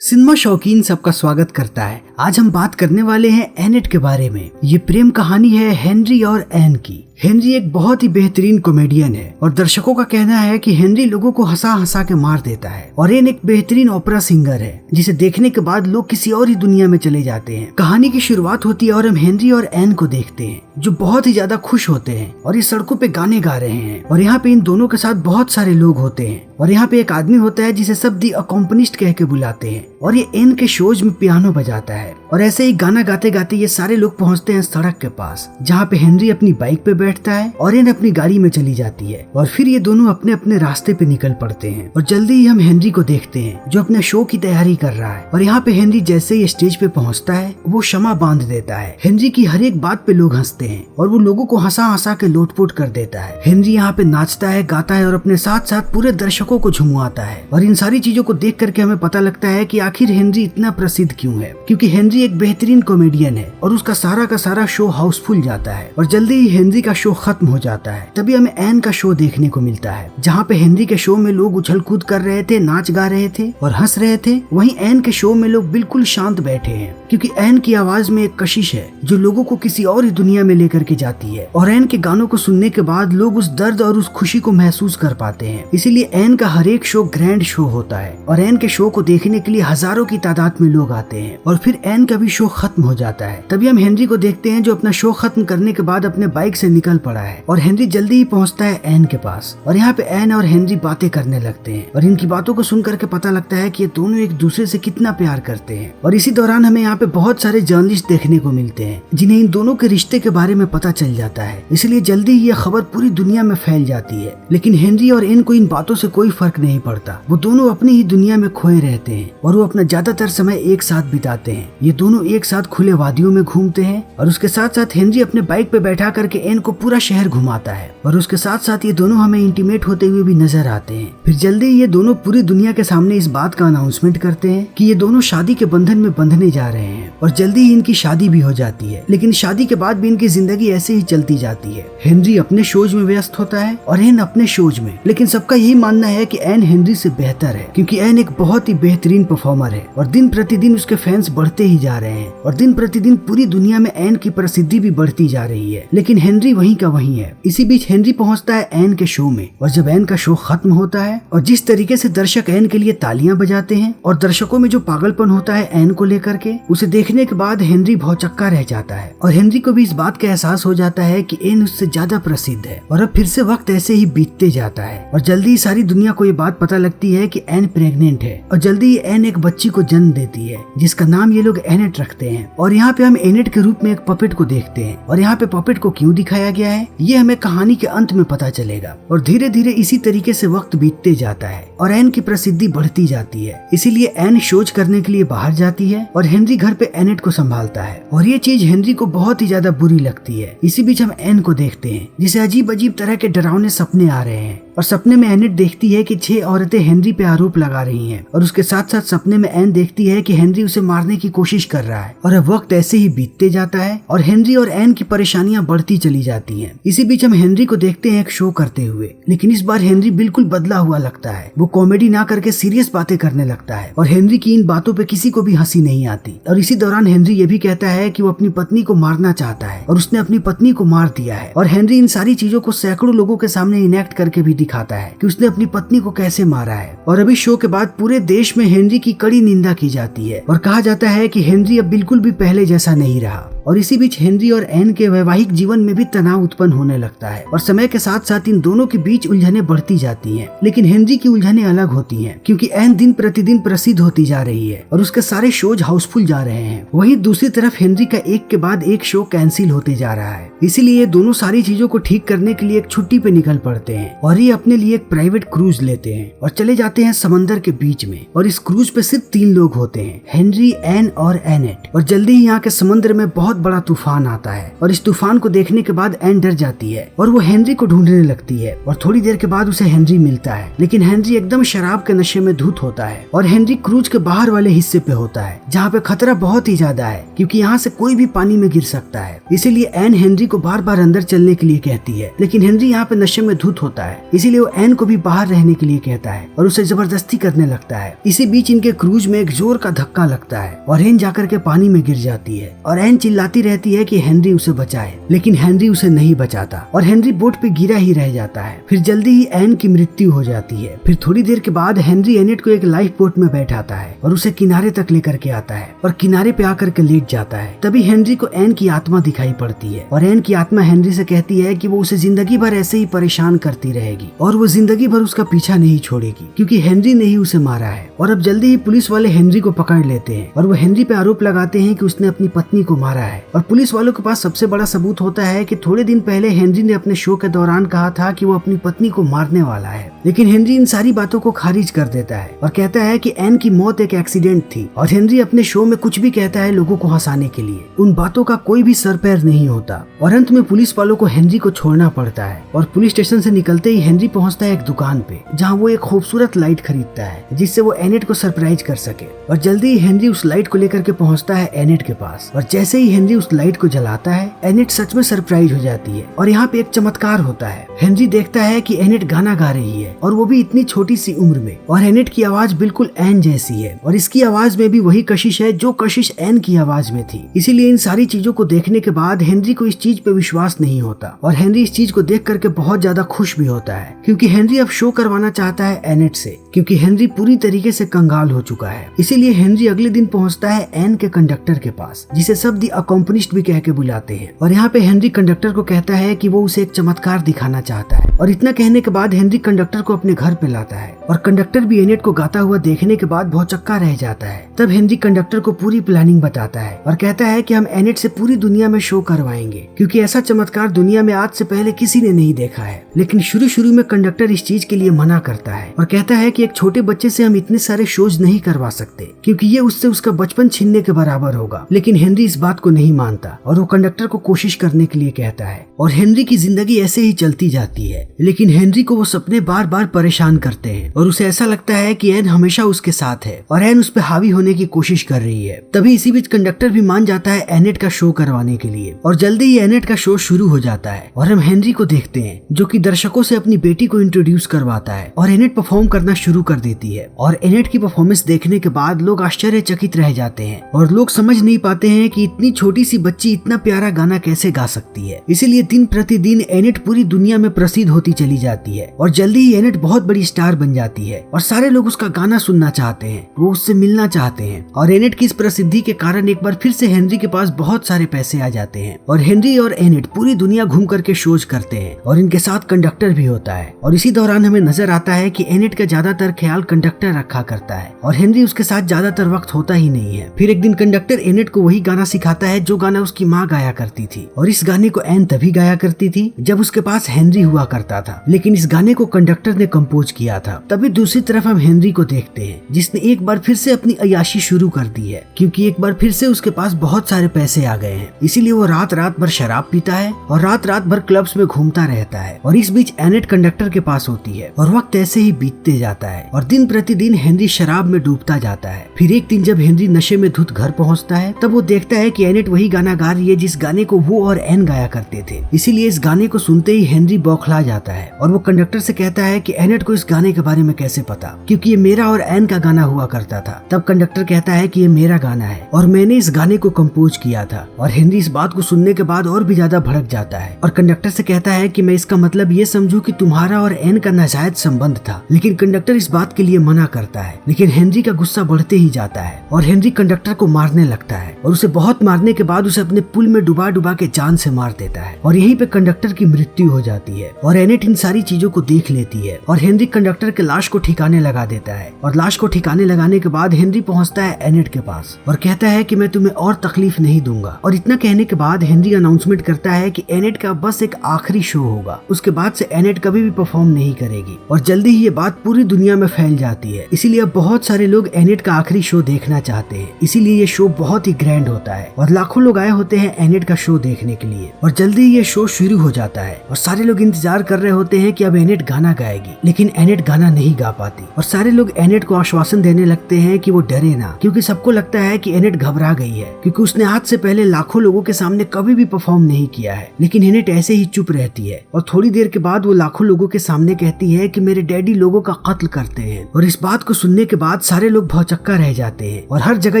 Cinema शौकीन सबका स्वागत करता है। आज हम बात करने वाले हैं एनेट के बारे में। ये प्रेम कहानी है हेनरी और एन की। हेनरी एक बहुत ही बेहतरीन कॉमेडियन है और दर्शकों का कहना है कि हेनरी लोगों को हंसा हंसा के मार देता है और एन एक बेहतरीन ओपेरा सिंगर है जिसे देखने के बाद लोग किसी और ही दुनिया में चले जाते हैं। कहानी की शुरुआत होती है और हम हेनरी और एन को देखते हैं जो बहुत ही ज्यादा खुश होते हैं और ये सड़कों पे गाने गा रहे हैं और यहाँ पे इन दोनों के साथ बहुत सारे लोग होते हैं और यहाँ पे एक आदमी होता है जिसे सब दी अकॉम्पनिस्ट कह के बुलाते हैं और ये एन के शोज में पियानो बजाता है और ऐसे ही गाना गाते गाते ये सारे लोग पहुँचते हैं सड़क के पास जहाँ पे हेनरी अपनी बाइक पे बैठता है और एन अपनी गाड़ी में चली जाती है और फिर ये दोनों अपने अपने रास्ते पे निकल पड़ते हैं और जल्दी ही हम हेनरी को देखते हैं जो अपने शो की तैयारी कर रहा है और यहाँ पे हेनरी जैसे ही स्टेज पे पहुँचता है वो क्षमा बांध देता है। हेनरी की हर एक बात पे लोग हंसते हैं और वो लोगों को हंसा हंसा के लोटपोट कर देता है। हेनरी यहाँ पे नाचता है, गाता है और अपने साथ साथ पूरे दर्शकों को झुमवाता है और इन सारी चीजों को देख करके हमें पता लगता है कि आखिर हेनरी इतना प्रसिद्ध क्यों है, क्योंकि हेनरी एक बेहतरीन कॉमेडियन है और उसका सारा शो हाउसफुल जाता है और जल्दी ही हेनरी का शो खत्म हो जाता है। तभी हमें एन का शो देखने को मिलता है जहाँ पे हेनरी के शो में लोग उछल कूद कर रहे थे, नाच गा रहे थे और हंस रहे थे। वहीं एन के शो में लोग बिल्कुल शांत बैठे हैं क्योंकि एन की आवाज में एक कशिश है जो लोगों को किसी और ही दुनिया में लेकर के जाती है और एन के गानों को सुनने के बाद लोग उस दर्द और उस खुशी को महसूस कर पाते हैं। इसीलिए एन का हर एक शो ग्रैंड शो होता है और एन के शो को देखने के लिए हजारों की तादाद में लोग आते हैं और फिर एन का भी शो खत्म हो जाता है। तभी हम हेनरी को देखते हैं जो अपना शो खत्म करने के बाद अपने बाइक से निकल पड़ा है और हेनरी जल्दी ही पहुंचता है एन के पास और यहाँ पे एन और हेनरी बातें करने लगते हैं और इनकी बातों को सुन करके पता लगता है कि ये दोनों एक दूसरे से कितना प्यार करते हैं। और इसी दौरान हमें यहाँ पे बहुत सारे जर्नलिस्ट देखने को मिलते हैं जिन्हें इन दोनों के रिश्ते के बारे में पता चल जाता है। इसलिए जल्दी ही ये खबर पूरी दुनिया में फैल जाती है, लेकिन हेनरी और एन को इन बातों से कोई फर्क नहीं पड़ता। वो दोनों अपनी ही दुनिया में खोए रहते हैं और वो अपना ज्यादातर समय एक साथ बिताते हैं। ये दोनों एक साथ खुले वादियों में घूमते हैं और उसके साथ साथ हेनरी अपने बाइक पे बैठा करके एन को पूरा शहर घुमाता है और उसके साथ साथ ये दोनों हमें इंटीमेट होते हुए भी नजर आते हैं। फिर जल्दी ये दोनों पूरी दुनिया के सामने इस बात का अनाउंसमेंट करते हैं कि ये दोनों शादी के बंधन में बंधने जा रहे हैं और जल्दी ही इनकी शादी भी हो जाती है। लेकिन शादी के बाद भी इनकी जिंदगी ऐसे ही चलती जाती है। हेनरी अपने शोज में व्यस्त होता है और एन अपने शोज में, लेकिन सबका यही मानना है कि एन हेनरी से बेहतर है क्योंकि एन एक बहुत ही बेहतरीन परफॉर्मर है और दिन प्रतिदिन उसके फैंस बढ़ते ही जा रहे हैं और दिन प्रतिदिन पूरी दुनिया में एन की प्रसिद्धि भी बढ़ती जा रही है। लेकिन हेनरी वहीं का वहीं है। इसी बीच हेनरी पहुंचता है एन के शो में और जब एन का शो खत्म होता है और जिस तरीके से दर्शक एन के लिए तालियां बजाते हैं और दर्शकों में जो पागलपन होता है एन को लेकर के, उसे देखने के बाद हेनरी भौचक्का रह जाता है और हेनरी को भी इस बात का एहसास हो जाता है कि एन उससे ज्यादा प्रसिद्ध है। और अब फिर से वक्त ऐसे ही बीतते जाता है और जल्दी ही सारी दुनिया को ये बात पता लगती है कि एन प्रेग्नेंट है और जल्दी ही एन एक बच्ची को जन्म देती है जिसका नाम ये लोग एनेट रखते हैं। और यहाँ पे हम एनेट के रूप में एक पपेट को देखते हैं और यहाँ पे पपेट को क्यों दिखाया गया है ये हमें कहानी के अंत में पता चलेगा। और धीरे धीरे इसी तरीके से वक्त बीतते जाता है और एन की प्रसिद्धि बढ़ती जाती है। इसीलिए एन शोज करने के लिए बाहर जाती है और हेनरी घर पे एनेट को संभालता है और ये चीज हेनरी को बहुत ही ज्यादा बुरी लगती है। इसी बीच हम एन को देखते हैं जिसे अजीब अजीब तरह के डरावने सपने आ रहे हैं और सपने में एनेट देखती है कि 6 औरतें हेनरी पे आरोप लगा रही हैं और उसके साथ साथ सपने में एन देखती है कि हेनरी उसे मारने की कोशिश कर रहा है। और अब वक्त ऐसे ही बीतते जाता है और हेनरी और एन की परेशानियां बढ़ती चली जाती हैं। इसी बीच हम हेनरी को देखते हैं एक शो करते हुए, लेकिन इस बार हेनरी बिल्कुल बदला हुआ लगता है। वो कॉमेडी ना करके सीरियस बातें करने लगता है और हेनरी की इन बातों पे किसी को भी हंसी नहीं आती। और इसी दौरान हेनरी ये भी कहता है कि वो अपनी पत्नी को मारना चाहता है और उसने अपनी पत्नी को मार दिया है। और हेनरी इन सारी चीजों को सैकड़ों लोगों के सामने इनेक्ट करके भी दिखाता है कि उसने अपनी पत्नी को कैसे मारा है। और अभी शो के बाद पूरे देश में हेनरी की कड़ी निंदा की जाती है और कहा जाता है कि हेनरी अब बिल्कुल भी पहले जैसा नहीं रहा। और इसी बीच हेनरी और एन के वैवाहिक जीवन में भी तनाव उत्पन्न होने लगता है और समय के साथ साथ इन दोनों के बीच उलझनें बढ़ती जाती हैं। लेकिन हेनरी की उलझनें अलग होती हैं क्योंकि एन दिन प्रतिदिन प्रसिद्ध होती जा रही है और उसके सारे शोज हाउसफुल जा रहे हैं। वहीं दूसरी तरफ हेनरी का एक के बाद एक शो कैंसिल होते जा रहा है। इसीलिए दोनों सारी चीजों को ठीक करने के लिए एक छुट्टी पे निकल पड़ते हैं और ये अपने लिए एक प्राइवेट क्रूज लेते हैं और चले जाते हैं समंदर के बीच में। और इस क्रूज पे सिर्फ 3 लोग होते हैं, हेनरी, एन और एनेट। और जल्दी ही यहाँ के समुद्र में बहुत बड़ा तूफान आता है और इस तूफान को देखने के बाद एन डर जाती है और वो हेनरी को ढूंढने लगती है और थोड़ी देर के बाद उसे हेनरी मिलता है। लेकिन हेनरी एकदम शराब के नशे में धुत होता है और हेनरी क्रूज के बाहर वाले हिस्से पे होता है जहाँ पे खतरा बहुत ही ज्यादा है क्योंकि यहाँ से कोई भी पानी में गिर सकता है। इसीलिए एन हेनरी को बार बार अंदर चलने के लिए कहती है, लेकिन हेनरी यहाँ पे नशे में धुत होता है, इसीलिए वो एन को भी बाहर रहने के लिए कहता है और उसे जबरदस्ती करने लगता है। इसी बीच इनके क्रूज में एक जोर का धक्का लगता है और एन जाकर के पानी में गिर जाती है और एन चिल्लाती रहती है कि हेनरी उसे बचाए, लेकिन हेनरी उसे नहीं बचाता और हेनरी बोट पे गिरा ही रह जाता है। फिर जल्दी ही एन की मृत्यु हो जाती है। फिर थोड़ी देर के बाद हेनरी एनेट को एक लाइफ बोट में बैठाता है और उसे किनारे तक लेकर के आता है और किनारे पे आकर के लेट जाता है। तभी हेनरी को एन की आत्मा दिखाई पड़ती है और एन की आत्मा हेनरी से कहती है कि वो उसे जिंदगी भर ऐसे ही परेशान करती रहेगी और वो जिंदगी भर उसका पीछा नहीं छोड़ेगी क्योंकि हेनरी ने ही उसे मारा है। और अब जल्दी ही पुलिस वाले हेनरी को पकड़ लेते हैं और वो हेनरी पे आरोप लगाते हैं कि उसने अपनी पत्नी को मारा है। और पुलिस वालों के पास सबसे बड़ा सबूत होता है कि थोड़े दिन पहले हेनरी ने अपने शो के दौरान कहा था कि वो अपनी पत्नी को मारने वाला है, लेकिन हेनरी इन सारी बातों को खारिज कर देता है और कहता है कि एन की मौत एक एक्सीडेंट थी। और हेनरी अपने शो में कुछ भी कहता है लोगों को हंसाने के लिए, उन बातों का कोई भी सर पैर नहीं होता। और अंत में पुलिस वालों को हेनरी को छोड़ना पड़ता है और पुलिस स्टेशन से निकलते ही हेनरी पहुंचता है एक दुकान पे जहां वो एक खूबसूरत लाइट खरीदता है जिससे वो एनेट को सरप्राइज कर सके। और जल्दी ही हेनरी उस लाइट को लेकर के पहुंचता है एनेट के पास और जैसे ही हेनरी उस लाइट को जलाता है एनेट सच में सरप्राइज हो जाती है। और यहाँ पे एक चमत्कार होता है, हेनरी देखता है कि एनेट गाना गा रही है और वो भी इतनी छोटी सी उम्र में, और एनेट की आवाज बिल्कुल एन जैसी है और इसकी आवाज में भी वही कशिश है जो कशिश एन की आवाज में थी। इसीलिए इन सारी चीजों को देखने के बाद हेनरी को इस चीज पे विश्वास नहीं होता और हेनरी इस चीज को देख करके बहुत ज्यादा खुश भी होता है क्योंकि हेनरी अब शो करवाना चाहता है एनेट से, क्योंकि हेनरी पूरी तरीके से कंगाल हो चुका है। इसीलिए हेनरी अगले दिन पहुंचता है एन के कंडक्टर के पास जिसे सब दी अकॉम्पनिश्ड भी कह के बुलाते हैं। और यहाँ पे हेनरी कंडक्टर को कहता है कि वो उसे एक चमत्कार दिखाना चाहता है और इतना कहने के बाद हेनरी कंडक्टर को अपने घर पे लाता है और कंडक्टर भी एनेट को गाता हुआ देखने के बाद बहुत चक्का रह जाता है। तब हेनरी कंडक्टर को पूरी प्लानिंग बताता है और कहता है कि हम एनेट से पूरी दुनिया में शो करवाएंगे क्योंकि ऐसा चमत्कार दुनिया में आज से पहले किसी ने नहीं देखा है। लेकिन शुरू में कंडक्टर इस चीज के लिए मना करता है और कहता है कि एक छोटे बच्चे से हम इतने सारे शोज नहीं करवा सकते क्योंकि ये उससे उसका बचपन छीनने के बराबर होगा। लेकिन हेनरी इस बात को नहीं मानता और वो कंडक्टर को कोशिश करने के लिए कहता है और हेनरी की जिंदगी ऐसे ही चलती जाती है। लेकिन हेनरी को वो सपने बार बार परेशान करते हैं और उसे ऐसा लगता है कि एन हमेशा उसके साथ है और एन उस पर हावी होने की कोशिश कर रही है। तभी इसी बीच कंडक्टर भी मान जाता है एनेट का शो करवाने के लिए और जल्दी ही एनेट का शो शुरू हो जाता है और हम हेनरी को देखते हैं जो कि दर्शकों से अपनी बेटी को इंट्रोड्यूस करवाता है और एनेट परफॉर्म करना शुरू कर देती है। और एनेट की परफॉर्मेंस देखने के बाद लोग आश्चर्यचकित रह जाते हैं और लोग समझ नहीं पाते हैं कि इतनी छोटी सी बच्ची इतना प्यारा गाना कैसे गा सकती है। इसीलिए दिन प्रतिदिन एनेट पूरी दुनिया में प्रसिद्ध होती चली जाती है और जल्दी ही एनेट बहुत बड़ी स्टार बन जाती है और सारे लोग उसका गाना सुनना चाहते हैं, वो उससे मिलना चाहते हैं। और एनेट की इस प्रसिद्धि के कारण एक बार फिर से हेनरी के पास बहुत सारे पैसे आ जाते हैं और हेनरी और एनेट पूरी दुनिया घूम करके शोज करते हैं और इनके साथ कंडक्टर भी होता है। और इसी दौरान हमें नजर आता है कि एनेट का ज्यादातर ख्याल कंडक्टर रखा करता है और हेनरी उसके साथ ज्यादातर वक्त होता ही नहीं है। फिर एक दिन कंडक्टर एनेट को वही गाना सिखाता है जो गाना उसकी माँ गाया करती थी और इस गाने को एन तभी गाया करती थी जब उसके पास हेनरी हुआ करता था, लेकिन इस गाने को कंडक्टर ने कंपोज किया था। तभी दूसरी तरफ हम हेनरी को देखते हैं जिसने एक बार फिर से अपनी अय्याशी शुरू कर दी है क्योंकि एक बार फिर से उसके पास बहुत सारे पैसे आ गए हैं। इसीलिए वो रात रात भर शराब पीता है और रात रात भर क्लब्स में घूमता रहता है। और इस बीच एनेट कंडक्टर के पास होती है और वक्त ऐसे ही बीतते जाता है और दिन प्रतिदिन हेनरी शराब में डूबता जाता है। फिर एक दिन जब हेनरी नशे में धुत घर पहुंचता है तब वो देखता है कि एनेट वही गाना गा रही है जिस गाने को वो और एन गाया करते थे। इसीलिए इस गाने को सुनते ही हेनरी बौखला जाता है और वो कंडक्टर से कहता है कि एनेट को इस गाने के बारे में कैसे पता, क्योंकि ये मेरा और एन का गाना हुआ करता था। तब कंडक्टर कहता है कि ये मेरा गाना है और मैंने इस गाने को कंपोज किया था। और हेनरी इस बात को सुनने के बाद और भी ज्यादा भड़क जाता है और कंडक्टर से कहता है कि मैं इसका मतलब ये समझूं कि तुम्हारा और एन का नाजायज संबंध था। लेकिन कंडक्टर इस बात के लिए मना करता है। लेकिन हेनरी का गुस्सा बढ़ते ही जाता है और हेनरी कंडक्टर को मारने लगता है और उसे बहुत मारने के बाद उसे अपने पुल में डुबा डुबा के जान से मार देता है और यहीं पे कंडक्टर की मृत्यु हो जाती है। और एनेट इन सारी चीजों को देख लेती है और हेनरी कंडक्टर के लाश को ठिकाने लगा देता है। और लाश को ठिकाने लगाने के बाद हेनरी पहुंचता है एनेट के पास और कहता है कि मैं तुम्हें और तकलीफ नहीं दूंगा। और इतना कहने के बाद हेनरी अनाउंसमेंट करता है कि एनेट का बस एक आखिरी शो होगा, उसके बाद से एनेट कभी भी परफॉर्म नहीं करेगी। और जल्दी ही ये बात पूरी दुनिया दुनिया में फैल जाती है। इसीलिए अब बहुत सारे लोग एनेट का आखिरी शो देखना चाहते हैं। इसीलिए ये शो बहुत ही ग्रैंड होता है और लाखों लोग आए होते हैं एनेट का शो देखने के लिए। और जल्दी ही ये शो शुरू हो जाता है और सारे लोग इंतजार कर रहे होते हैं कि अब एनेट गाना गाएगी, लेकिन एनेट गाना नहीं गा पाती। और सारे लोग एनेट को आश्वासन देने लगते हैं कि वो डरे ना, क्योंकि सबको लगता है कि एनेट घबरा गई है, क्योंकि उसने आज से पहले लाखों लोगों के सामने कभी भी परफॉर्म नहीं किया है। लेकिन एनेट ऐसे ही चुप रहती है और थोड़ी देर के बाद वो लाखों लोगों के सामने कहती है कि मेरे डैडी लोगों का कत्ल करते हैं। और इस बात को सुनने के बाद सारे लोग भौचक्का रह जाते हैं और हर जगह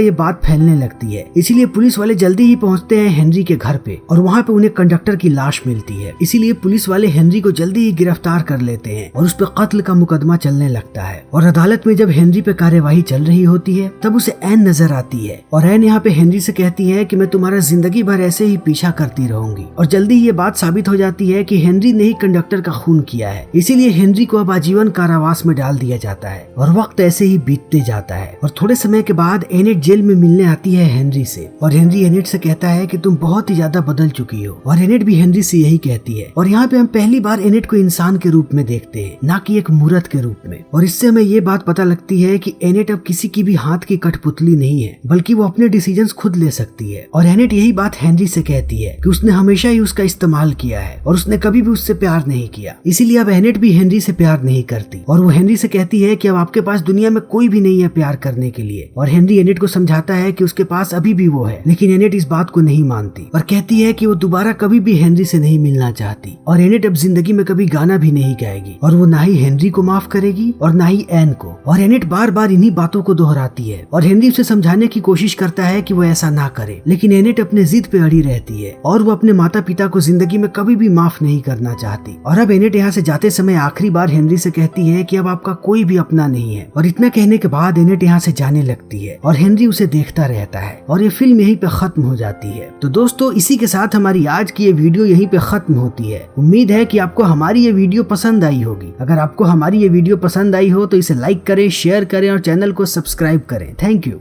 ये बात फैलने लगती है। इसीलिए पुलिस वाले जल्दी ही पहुंचते हैं हेनरी के घर पे और वहाँ पे उन्हें कंडक्टर की लाश मिलती है। इसीलिए पुलिस वाले हेनरी को जल्दी ही गिरफ्तार कर लेते हैं और उस पर कत्ल का मुकदमा चलने लगता है। और अदालत में जब हेनरी पे कार्यवाही चल रही होती है तब उसे एन नजर आती है और एन यहाँ पे हेनरी से कहती है कि मैं तुम्हारा जिंदगी भर ऐसे ही पीछा करती रहूंगी। और जल्दी ये बात साबित हो जाती है कि हेनरी ने ही कंडक्टर का खून किया है। इसीलिए हेनरी को अब आजीवन कारावास में डाल दिया जाता है और वक्त ऐसे ही बीतते जाता है। और थोड़े समय के बाद एनेट जेल में मिलने आती है हेनरी से और हेनरी एनेट से कहता है कि तुम बहुत ही ज्यादा बदल चुकी हो। और एनेट भी हेनरी से यही कहती है। और यहाँ पे हम पहली बार एनेट को इंसान के रूप में देखते हैं, ना कि एक मूर्त के रूप में। और इससे हमें ये बात पता लगती है कि एनेट अब किसी की भी हाथ की कठपुतली नहीं है, बल्कि वो अपने डिसीजंस खुद ले सकती है। और एनेट यही बात हेनरी से कहती है कि उसने हमेशा ही उसका इस्तेमाल किया है और उसने कभी भी उससे प्यार नहीं किया। इसीलिए अब एनेट भी हेनरी से प्यार नहीं करती और वो हेनरी से कहती है कि अब आपके पास दुनिया में कोई भी नहीं है प्यार करने के लिए। और हेनरी एनेट को समझाता है कि उसके पास अभी भी वो है, लेकिन एनेट इस बात को नहीं मानती और कहती है कि वो दोबारा कभी भी हेनरी से नहीं मिलना चाहती। और एनेट अब जिंदगी में कभी गाना भी नहीं गाएगी और वो ना ही हेनरी को माफ करेगी और ना ही एन को। और एनेट बार बार इन्हीं बातों को दोहराती है और हेनरी उसे समझाने की कोशिश करता है कि वो ऐसा ना करे, लेकिन एनेट अपने जिद पे अड़ी रहती है और वो अपने माता पिता को जिंदगी में कभी भी माफ नहीं करना चाहती। और अब एनेट यहाँ से जाते समय आखिरी बार हेनरी से कहती है कि अब आपका कोई भी अपना नहीं है। और इतना कहने के बाद एनेट यहाँ से जाने लगती है और हेनरी उसे देखता रहता है और ये फिल्म यहीं पे खत्म हो जाती है। तो दोस्तों, इसी के साथ हमारी आज की ये वीडियो यहीं पे खत्म होती है। उम्मीद है कि आपको हमारी ये वीडियो पसंद आई होगी। अगर आपको हमारी ये वीडियो पसंद आई हो तो इसे लाइक करें, शेयर करें और चैनल को सब्सक्राइब करें। Thank you.